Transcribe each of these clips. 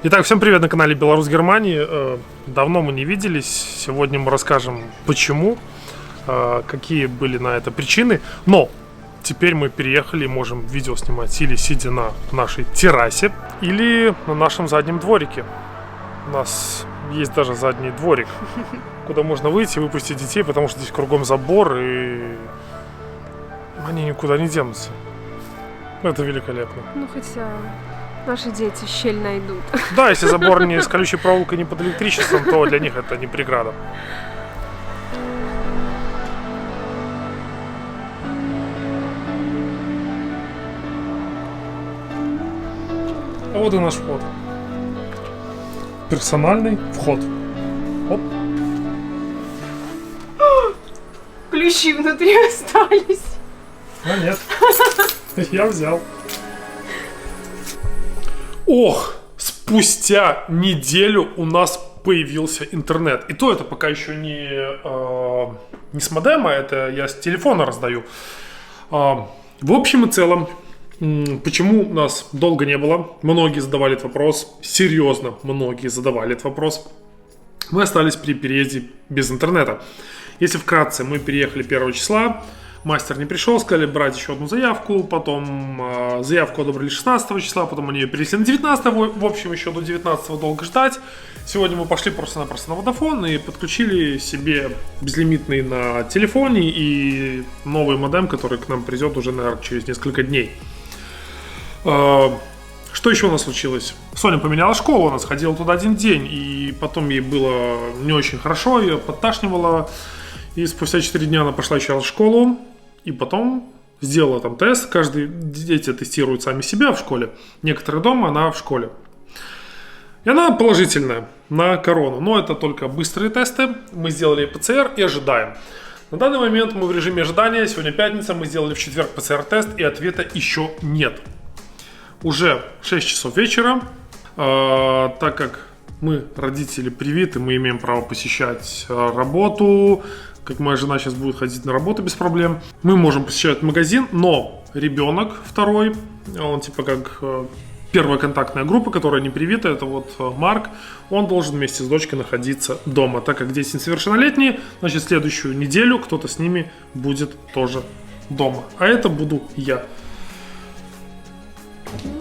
Итак, всем привет на канале Беларусь Германии. Давно мы не виделись. Сегодня мы расскажем, почему, какие были на это причины. Но теперь мы переехали и можем видео снимать или сидя на нашей террасе, или на нашем заднем дворике. У нас есть даже задний дворик, куда можно выйти и выпустить детей, потому что здесь кругом забор, и они никуда не денутся. Это великолепно. Ну, хотя наши дети щель найдут. Да, если забор не с колючей проволокой, не под электричеством, то для них это не преграда. А вот и наш вход. Персональный вход. Оп. Ключи внутри остались. А нет, я взял. Ох, спустя неделю у нас появился интернет. И то это пока еще не с модема, это я с телефона раздаю. В общем и целом, почему нас долго не было? Многие задавали этот вопрос. Серьезно, многие задавали этот вопрос. Мы остались при переезде без интернета. Если вкратце, мы переехали 1 числа. Мастер не пришел, сказали брать еще одну заявку, потом заявку одобрили 16 числа, потом они ее перенесли на 19, в общем, еще до 19 долго ждать. Сегодня мы пошли просто-напросто на Vodafone и подключили себе безлимитный на телефоне и новый модем, который к нам придет уже, наверное, через несколько дней. Что еще у нас случилось? Соня поменяла школу, она сходила туда один день, и потом ей было не очень хорошо, ее подташнивало. И спустя 4 дня она пошла еще раз в школу, и потом сделала там тест. Дети тестируют сами себя в школе. Некоторые дома, она в школе. И она положительная на корону. Но это только быстрые тесты. Мы сделали ПЦР и ожидаем. На данный момент мы в режиме ожидания. Сегодня пятница, мы сделали в четверг ПЦР-тест, и ответа еще нет. Уже 6 часов вечера. Так как мы, родители, привиты, мы имеем право посещать работу. Как моя жена сейчас будет ходить на работу без проблем. Мы можем посещать магазин, но ребенок второй, он типа как первая контактная группа, которая не привита, это вот Марк, он должен вместе с дочкой находиться дома. Так как дети несовершеннолетние, значит следующую неделю кто-то с ними будет тоже дома. А это буду я.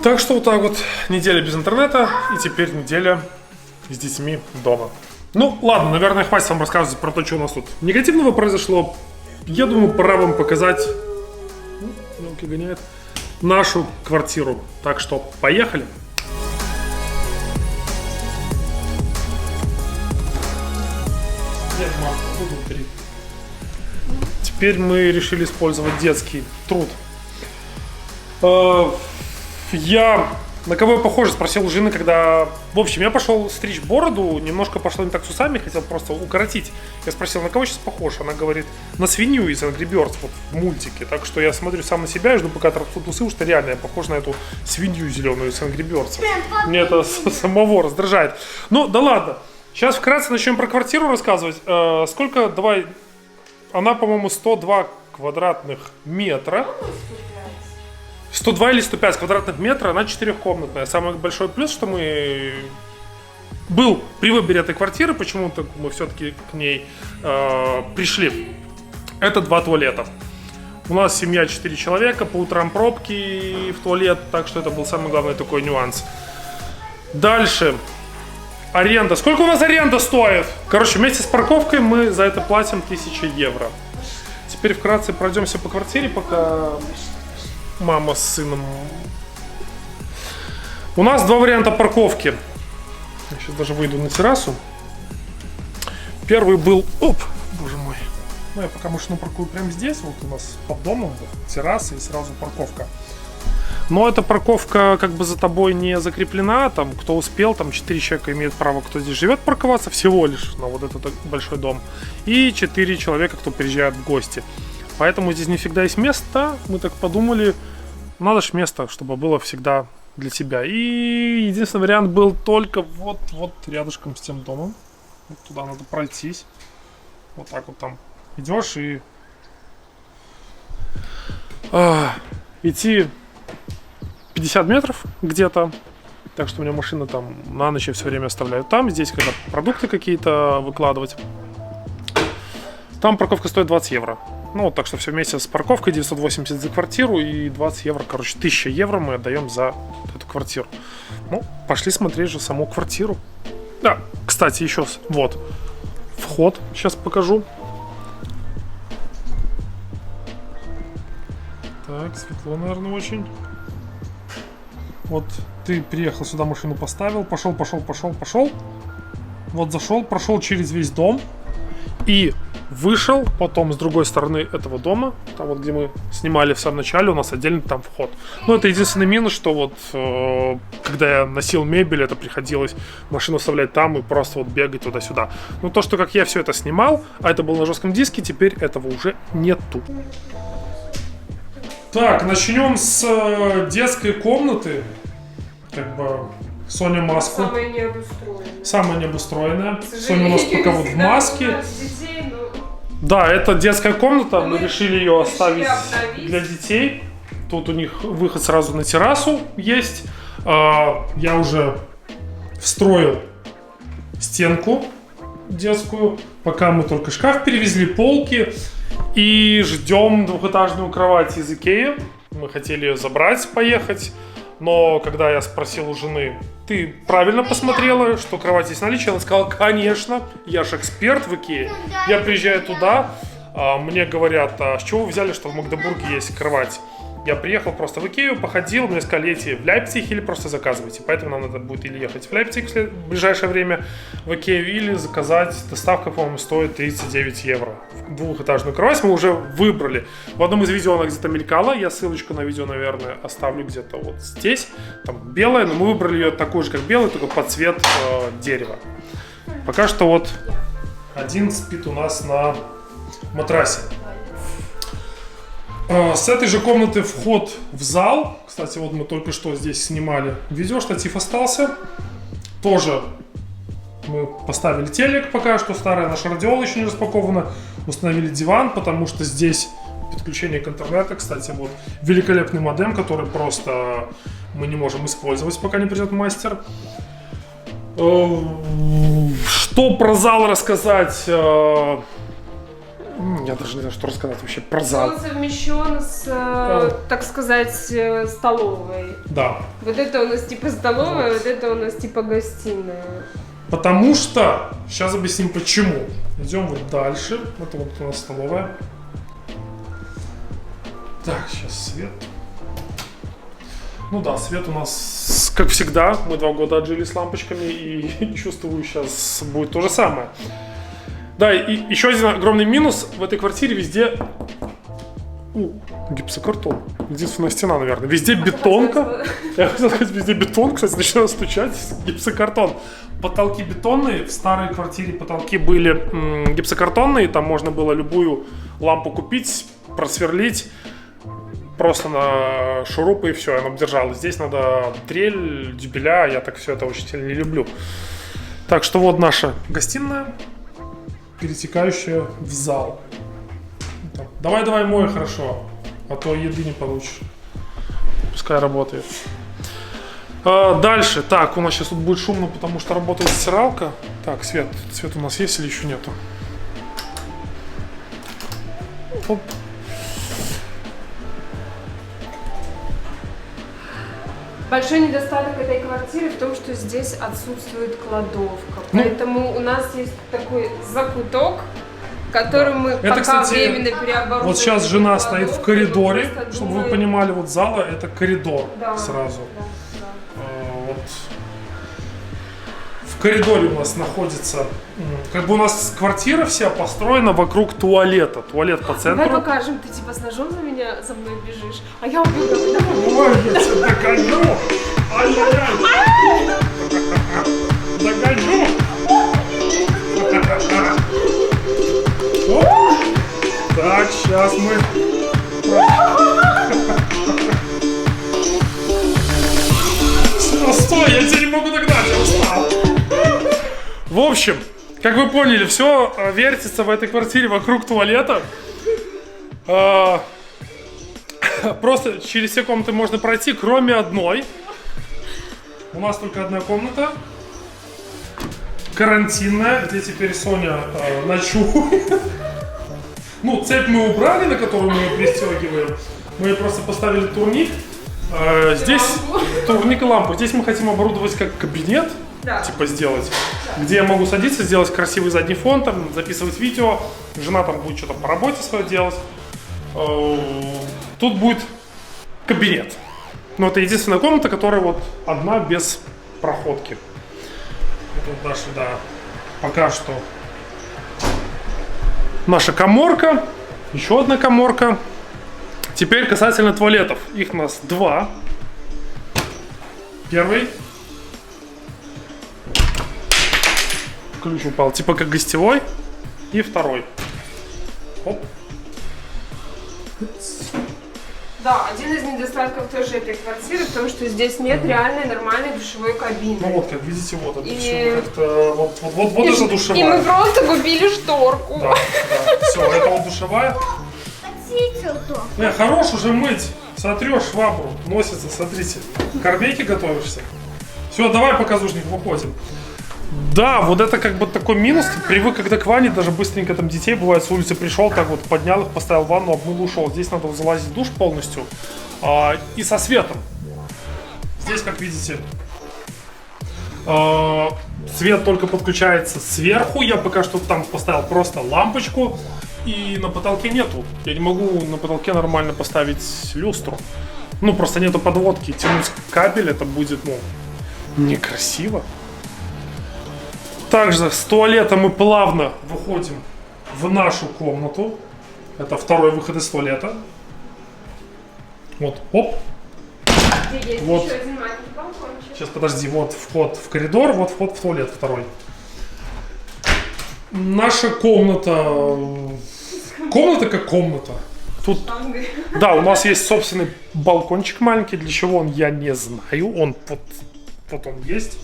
Так что вот так вот, неделя без интернета и теперь неделя с детьми дома. Ну, ладно, наверное, хватит вам рассказывать про то, что у нас тут негативного произошло. Я думаю, пора вам показать, елки гоняет, нашу квартиру. Так что, поехали. Нет, мам, тут внутри. Теперь мы решили использовать детский труд. На кого я похож, спросил у жены, когда... В общем, я пошел стричь бороду, немножко пошло не так с усами, хотел просто укоротить. Я спросил, на кого сейчас похож? Она говорит, на свинью из Angry Birds, вот в мультике. Так что я смотрю сам на себя и жду, пока отрастут усы, что реально я похож на эту свинью зеленую из Angry Birds. Мне это самого раздражает. Ну, да ладно. Сейчас вкратце начнем про квартиру рассказывать. Сколько, давай... Она, по-моему, 102 квадратных метра. 102 или 105 квадратных метров, она 4-комнатная. Самый большой плюс, что мы был при выборе этой квартиры, почему-то мы все-таки к ней пришли. Это 2 туалета. У нас семья 4 человека, по утрам пробки в туалет, так что это был самый главный такой нюанс. Дальше. Аренда. Сколько у нас аренда стоит? Короче, вместе с парковкой мы за это платим 1000 евро. Теперь вкратце пройдемся по квартире, пока... Мама с сыном. У нас 2 варианта парковки. Я сейчас даже выйду на террасу. Первый был... Оп, боже мой. Ну, я пока машину паркую прямо здесь. Вот у нас под домом вот, терраса и сразу парковка. Но эта парковка как бы за тобой не закреплена. Там, кто успел, там 4 человека имеют право, кто здесь живет, парковаться всего лишь на вот этот большой дом. И 4 человека, кто приезжает в гости. Поэтому здесь не всегда есть место. Мы так подумали, надо же место, чтобы было всегда для тебя. И единственный вариант был только вот рядышком с тем домом. Вот туда надо пройтись. Вот так вот там идешь и идти 50 метров где-то. Так что у меня машина там на ночь я все время оставляю там. Здесь, когда продукты какие-то выкладывать. Там парковка стоит 20 евро. Ну, вот так что все вместе с парковкой 980 за квартиру и 20 евро, короче, 1000 евро мы отдаем за эту квартиру. Ну, пошли смотреть же саму квартиру. Да, кстати, еще вот вход, сейчас покажу. Так, светло, наверное, очень. Вот ты приехал сюда, машину поставил, пошел. Вот зашел, прошел через весь дом и вышел, потом с другой стороны этого дома, там вот где мы снимали в самом начале, у нас отдельно там вход. Но это единственный минус, что вот когда я носил мебель, это приходилось машину оставлять там и просто вот бегать туда-сюда. Но то, что как я все это снимал, а это было на жестком диске, теперь этого уже нету. Так, начнем с детской комнаты. Как бы Соня маску. Самая необустроенная. Самая необустроенная. Соня у нас пока вот в маске. Да, это детская комната, мы решили ее оставить для детей. Тут у них выход сразу на террасу есть. Я уже встроил стенку детскую. Пока мы только шкаф перевезли, полки. И ждем двухэтажную кровать из Икеи. Мы хотели ее забрать, поехать. Но когда я спросил у жены, ты правильно посмотрела, что кровать здесь наличие? Она сказала, конечно, я же эксперт в Икее. Я приезжаю туда, мне говорят, а с чего вы взяли, что в Магдебурге есть кровать? Я приехал просто в Икею, походил, мне сказали, едете в Лейпциг или просто заказывайте. Поэтому нам надо будет или ехать в Лейпциг в ближайшее время в Икею, или заказать. Доставка, по-моему, стоит 39 евро. Двухэтажную кровать мы уже выбрали. В одном из видео она где-то мелькала. Я ссылочку на видео, наверное, оставлю где-то вот здесь. Там белая, но мы выбрали ее такую же, как белая, только под цвет дерева. Пока что вот один спит у нас на матрасе. С этой же комнаты вход в зал. Кстати, вот мы только что здесь снимали видео, штатив остался. Тоже мы поставили телек пока что, старая наша радиола еще не распакована. Установили диван, потому что здесь подключение к интернету. Кстати, вот великолепный модем, который просто мы не можем использовать, пока не придет мастер. Что про зал рассказать? Я даже не знаю, что рассказать вообще про зал. Он совмещен с, так сказать, столовой. Да. Вот это у нас типа столовая, вот это у нас типа гостиная. Потому что, сейчас объясним почему. Идем вот дальше. Это вот у нас столовая. Так, сейчас свет. Ну да, свет у нас, как всегда, мы 2 года отжили с лампочками и чувствую, сейчас будет то же самое. Да, и еще один огромный минус в этой квартире: везде гипсокартон. Единственная стена, наверное. Везде бетонка. Я хотел сказать, везде бетон, кстати, начинаю стучать. Гипсокартон. Потолки бетонные. В старой квартире потолки были гипсокартонные. Там можно было любую лампу купить, просверлить. Просто на шурупы и все, она держалась. Здесь надо дрель, дюбеля. Я так все это очень сильно не люблю. Так что вот наша гостиная, перетекающая в зал. Давай, мой, хорошо, а то еды не получишь. Пускай работает. Дальше. Так, у нас сейчас тут будет шумно, потому что работает стиралка. Так, свет у нас есть или еще нету? Оп. Большой недостаток этой квартиры в том, что здесь отсутствует кладовка. Поэтому у нас есть такой закуток, который мы это, пока кстати, временно переоборудовали. Вот сейчас жена стоит в коридоре, чтобы вы понимали, вот зала это коридор, да, сразу. Да. Вот. В коридоре у нас находится, как бы у нас квартира вся построена вокруг туалета. Туалет по центру. Давай покажем, ты типа с ножом за мной бежишь, а я убегаю. Ой, я тебя догоню! Ай-яй-яй! Догоню! Оп. Так, сейчас мы... Стой, я тебя не могу догнать, я устал. В общем, как вы поняли, все вертится в этой квартире вокруг туалета. Просто через все комнаты можно пройти, кроме одной. У нас только одна комната. Карантинная, где теперь Соня ночует. Ну, цепь мы убрали, на которую мы ее пристегиваем. Мы просто поставили турник. Здесь турник и лампу. Здесь мы хотим оборудовать как кабинет, типа сделать, где я могу садиться, сделать красивый задний фон, там, записывать видео. Жена там будет что-то по работе свое делать. Тут будет кабинет. Но это единственная комната, которая вот одна без проходки. Это вот наша, да, пока что наша каморка. Еще одна каморка. Теперь касательно туалетов. Их у нас два. Первый. Ключ упал, типа как гостевой. И второй. Оп. Да, один из недостатков тоже этой квартиры, потому что здесь нет реальной нормальной душевой кабины. Ну вот, как видите, вот это все как-то... Вот это душевая. И мы просто купили шторку. Да, все, это вот душевая. Хорош уже мыть. Сотрешь швабру, носится, смотрите. Корбейки готовишься. Все, давай, показушник, выходим. Да, вот это как бы такой минус. Ты привык, когда к ванне, даже быстренько там детей, бывает, с улицы пришел, так вот поднял их, поставил в ванну, обмыл, ушел. Здесь надо вот залазить в душ полностью. И со светом. Здесь, как видите, свет только подключается сверху. Я пока что там поставил просто лампочку. И на потолке нету. Я не могу на потолке нормально поставить люстру. Ну, просто нету подводки. Тянуть кабель, это будет, ну, некрасиво. Также с туалета мы плавно выходим в нашу комнату. Это второй выход из туалета. Вот, оп. Где есть вот. Еще один маленький балкончик. Сейчас, подожди, вот вход в коридор, вот вход в туалет второй. Наша комната... Комната как комната. Тут, да, у нас есть собственный балкончик маленький. Для чего он, я не знаю. Он вот он есть.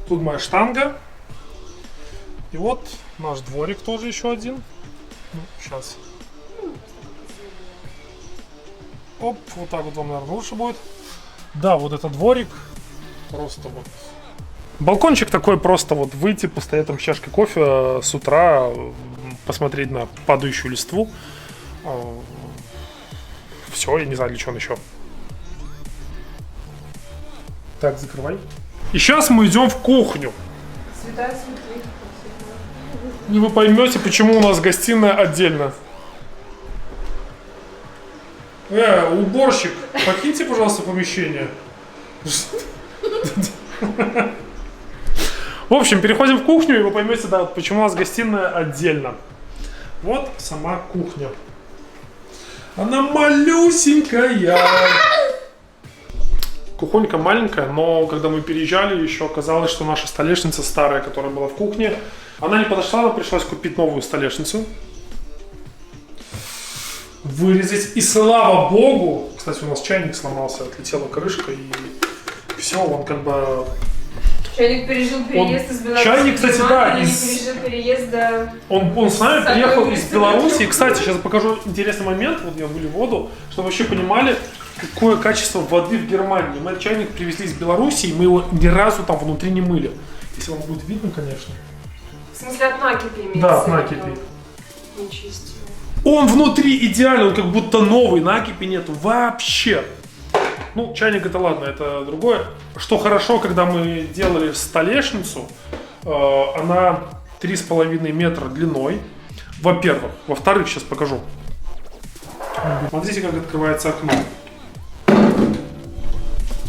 Тут моя штанга. И вот наш дворик тоже еще один. Ну, сейчас. Оп, вот так вот вам, наверное, лучше будет. Да, вот это дворик. Просто вот. Балкончик такой, просто вот выйти, постоять там с чашкой кофе с утра, посмотреть на падающую листву. Все, я не знаю, для чего он еще. Так, закрывай. И сейчас мы идем в кухню. Святая святых. И вы поймете, почему у нас гостиная отдельно. Уборщик, покиньте, пожалуйста, помещение. В общем, переходим в кухню, и вы поймете, да, почему у нас гостиная отдельно. Вот сама кухня. Она малюсенькая. Кухонька маленькая, но когда мы переезжали, еще оказалось, что наша столешница старая, которая была в кухне, она не подошла, нам пришлось купить новую столешницу. Вырезать. И слава богу, кстати, у нас чайник сломался, отлетела крышка, и все, он как бы... Чайник пережил переезд из Беларуси. Чайник, кстати, да, пережил переезда... Он с нами приехал из Беларуси. И, кстати, сейчас покажу интересный момент. Вот я вылил воду, чтобы вообще понимали, какое качество воды в Германии. Мы чайник привезли из Беларуси, и мы его ни разу там внутри не мыли. Если вам будет видно, конечно. В смысле, от накипи имеется? Да, от накипи. Не чистил. Он внутри идеальный, он как будто новый, накипи нету вообще. Ну, чайник это ладно, это другое. Что хорошо, когда мы делали столешницу, она 3,5 метра длиной, во-первых. Во-вторых, сейчас покажу. Смотрите, как открывается окно.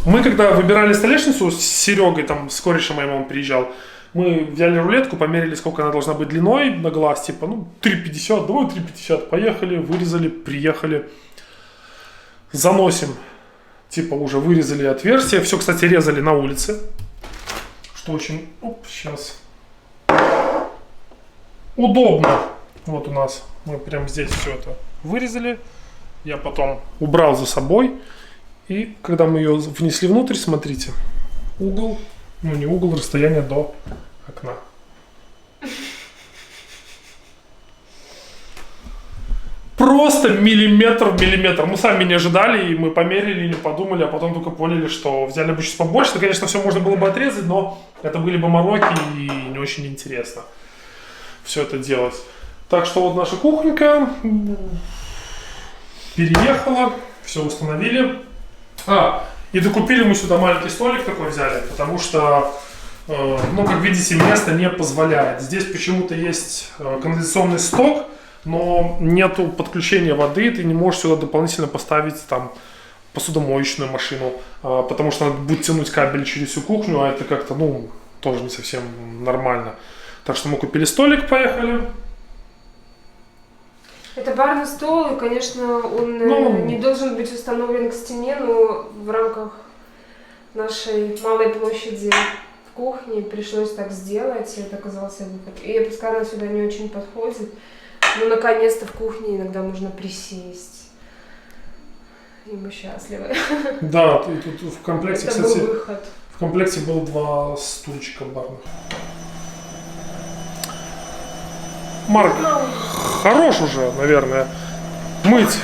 Мы когда выбирали столешницу с Серегой, там, с корешем моим он приезжал, мы взяли рулетку, померили, сколько она должна быть длиной на глаз, типа, ну, 3,50, давай 3,50. Поехали, вырезали, приехали, заносим. Типа уже вырезали отверстие. Все, кстати, резали на улице. Что очень... Оп, сейчас. Удобно. Вот у нас. Мы прям здесь все это вырезали. Я потом убрал за собой. И когда мы ее внесли внутрь, смотрите. Угол. Ну не угол, расстояние до окна. Просто миллиметр в миллиметр. Мы сами не ожидали, и мы померили, не подумали, а потом только поняли, что взяли бы чуть побольше. То, конечно, все можно было бы отрезать, но это были бы мороки и не очень интересно все это делать. Так что вот наша кухонька переехала, все установили. И докупили мы сюда маленький столик такой взяли, потому что, ну, как видите, место не позволяет. Здесь почему-то есть кондиционный сток, но нету подключения воды, ты не можешь сюда дополнительно поставить там посудомоечную машину, потому что надо будет тянуть кабель через всю кухню, а это как-то, ну, тоже не совсем нормально. Так что мы купили столик, поехали. Это барный стол, и, конечно, он не должен быть установлен к стене, но в рамках нашей малой площади в кухне пришлось так сделать, и это оказался выход. И пускай она сюда не очень подходит, но наконец-то в кухне иногда можно присесть. И мы счастливы. Да, и тут в комплекте, это кстати, был выход. В комплекте было 2 стульчика барных. Марк, хорош уже, наверное, мыть.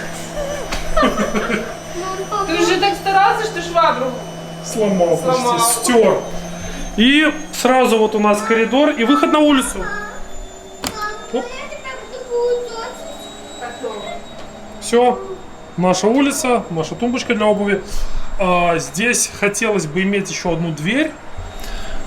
Ты уже так старался, что швабру Сломал. Почти, стер. И сразу вот у нас коридор и выход на улицу. Оп. Все, наша улица, наша тумбочка для обуви. Здесь хотелось бы иметь еще одну дверь.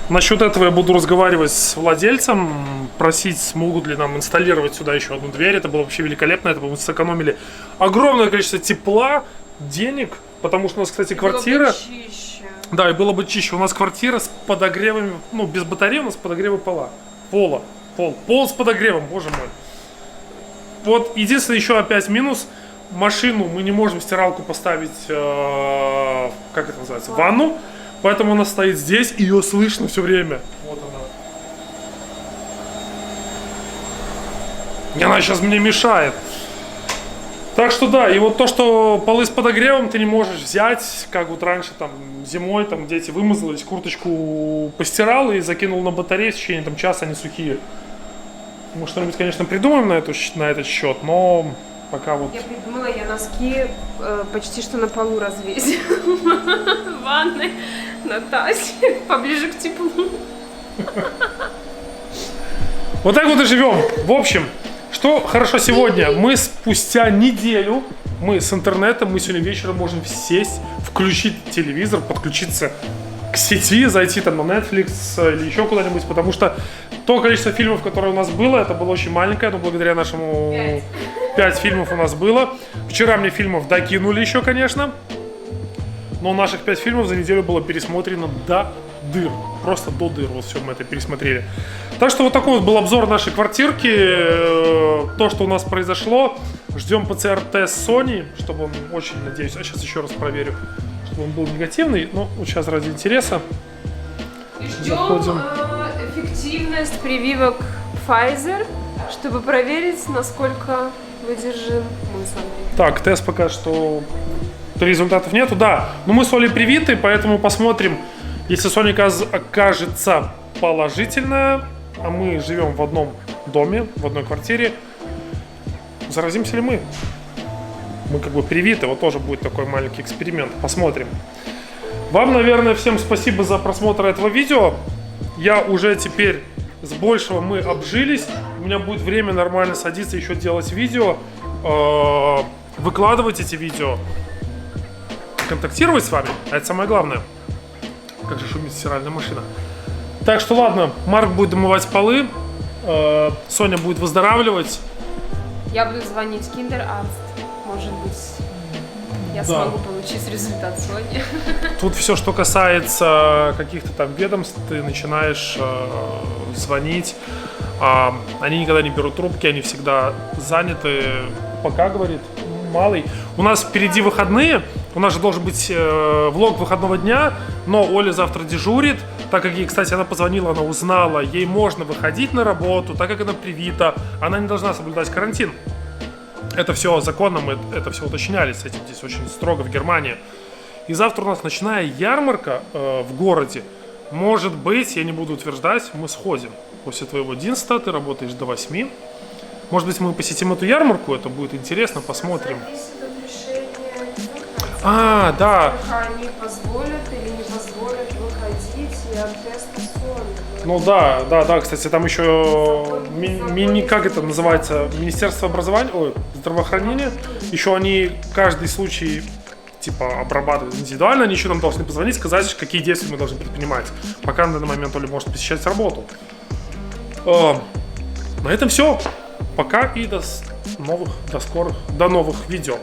Насчет этого я буду разговаривать с владельцем, просить, смогут ли нам инсталлировать сюда еще одну дверь. Это было вообще великолепно, это бы мы сэкономили огромное количество тепла, денег, потому что у нас, кстати, квартира... Было бы чище. Да, и было бы чище. У нас квартира с подогревами, ну, без батареи, у нас подогревы пола. Пол с подогревом, боже мой. Вот единственный еще опять минус. Машину мы не можем стиралку поставить, как это называется, в ванну. Поэтому она стоит здесь, и ее слышно все время. Вот она. И она сейчас мне мешает. Так что да, и вот то, что полы с подогревом ты не можешь взять, как вот раньше там зимой там дети вымазались, курточку постирал и закинул на батарею, в течение там часа они сухие. Мы что-нибудь, конечно, придумаем на этот счет, но пока вот... Я придумала, я носки почти что на полу развесила в ванной на тасе, поближе к теплу. Вот так вот и живем. В общем, что хорошо сегодня, мы спустя неделю, мы с интернетом, мы сегодня вечером можем сесть, включить телевизор, подключиться к сети, зайти там на Netflix или еще куда-нибудь, потому что то количество фильмов, которое у нас было, это было очень маленькое, но благодаря нашему 5 фильмов у нас было. Вчера мне фильмов докинули еще, конечно, но наших 5 фильмов за неделю было пересмотрено до дыр, просто до дыр, вот все мы это пересмотрели. Так что вот такой вот был обзор нашей квартирки, то, что у нас произошло. Ждем ПЦР-тест Sony, чтобы он, очень надеюсь, а сейчас еще раз проверю, чтобы он был негативный, но вот сейчас ради интереса. И ждем эффективность прививок Pfizer, чтобы проверить, насколько выдержим мы с вами. Так, тест пока что результатов нету, да, но мы с Олей привиты, поэтому посмотрим, если Sony окажется положительная, а мы живем в одном доме, в одной квартире, заразимся ли мы? Мы как бы привиты, вот тоже будет такой маленький эксперимент, посмотрим. Вам, наверное, всем спасибо за просмотр этого видео. Я уже теперь с большего мы обжились. У меня будет время нормально садиться, еще делать видео, выкладывать эти видео, контактировать с вами. А это самое главное. Как же шумит стиральная машина. Так что ладно, Марк будет домывать полы, Соня будет выздоравливать. Я буду звонить в Киндер-Арст. Может быть, я смогу получить результат Сони. Тут все, что касается каких-то там ведомств, ты начинаешь звонить. Они никогда не берут трубки, они всегда заняты. Пока, говорит, малый. У нас впереди выходные. У нас же должен быть влог выходного дня, но Оля завтра дежурит. Так как ей, кстати, она позвонила, она узнала, ей можно выходить на работу, так как она привита, она не должна соблюдать карантин. Это все законно, мы это все уточняли, с этим здесь очень строго в Германии. И завтра у нас ночная ярмарка в городе. Может быть, я не буду утверждать, мы сходим. После твоего 11 ты работаешь до 8. Может быть, мы посетим эту ярмарку, это будет интересно, посмотрим. Зависит от решения демократии. А, да. Только они позволят или не позволят выходить и аттестационно. Ну да, кстати, там еще, как это называется, Министерство образования, здравоохранения, еще они каждый случай типа обрабатывают индивидуально, они еще нам должны позвонить, сказать, какие действия мы должны предпринимать, пока на данный момент Оля может посещать работу. На этом все. Пока и до новых видео.